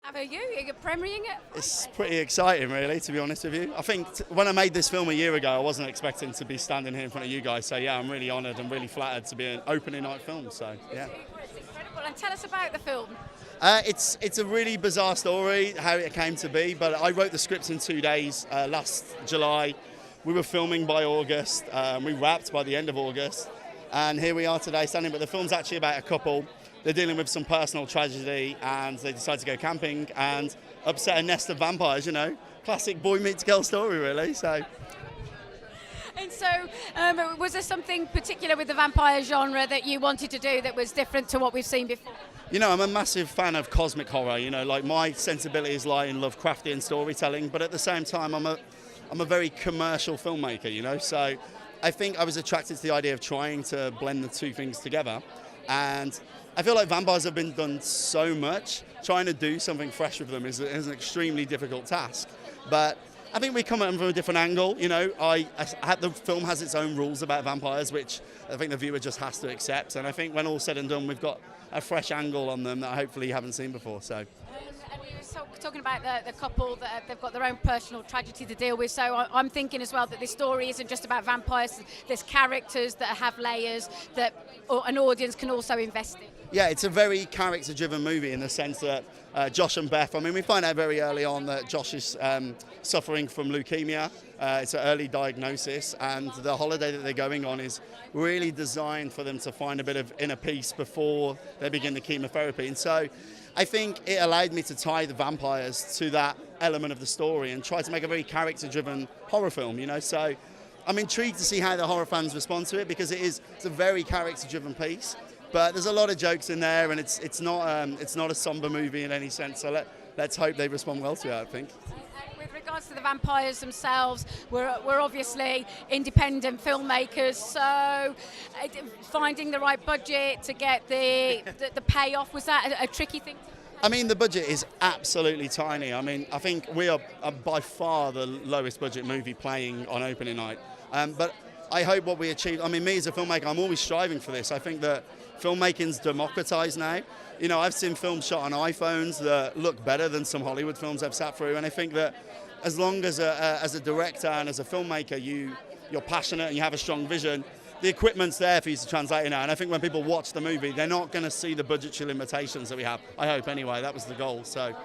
How about you? Are you premiering it? It's pretty exciting, really, to be honest with you. I think when I made this film a year ago, I wasn't expecting to be standing here in front of you guys. So, yeah, I'm really honoured and really flattered to be an opening night film. So, yeah. It's incredible. And tell us about the film. It's a really bizarre story, how it came to be. But I wrote the script in 2 days last July. We were filming by August. We wrapped by the end of August. And here we are today standing. But the film's actually about a couple. They're dealing with some personal tragedy and they decide to go camping and upset a nest of vampires, you know. Classic boy meets girl story, really. So. And so, was there something particular with the vampire genre that you wanted to do that was different to what we've seen before? You know, I'm a massive fan of cosmic horror, you know, like my sensibilities lie in Lovecraftian storytelling, but at the same time, I'm a very commercial filmmaker, you know, so I think I was attracted to the idea of trying to blend the two things together. And I feel like vampires have been done so much, trying to do something fresh with them is an extremely difficult task. But I think we come at them from a different angle. You know, the film has its own rules about vampires, which I think the viewer just has to accept. And I think when all's said and done, we've got a fresh angle on them that hopefully you haven't seen before. So. And you were talking about the couple that they've got their own personal tragedy to deal with. So I'm thinking as well that this story isn't just about vampires. There's characters that have layers that an audience can also invest in. Yeah, it's a very character-driven movie in the sense that Josh and Beth, I mean, we find out very early on that Josh is suffering from leukemia. It's an early diagnosis, and the holiday that they're going on is really designed for them to find a bit of inner peace before they begin the chemotherapy. And so I think it allowed me to tie the vampires to that element of the story and try to make a very character-driven horror film, you know. So I'm intrigued to see how the horror fans respond to it because it's a very character-driven piece. But there's a lot of jokes in there, and it's not a somber movie in any sense. So let's hope they respond well to it, I think. With regards to the vampires themselves, we're obviously independent filmmakers, so finding the right budget to get the payoff, was that a tricky thing? I mean, the budget is absolutely tiny. I mean, I think we are by far the lowest budget movie playing on opening night. But I hope what we achieve, I mean, me as a filmmaker, I'm always striving for this. I think that filmmaking's democratized now. You know, I've seen films shot on iPhones that look better than some Hollywood films I've sat through, and I think that as long as a director and as a filmmaker you're passionate and you have a strong vision, the equipment's there for you to translate it now. And I think when people watch the movie, they're not going to see the budgetary limitations that we have. I hope anyway, that was the goal. So.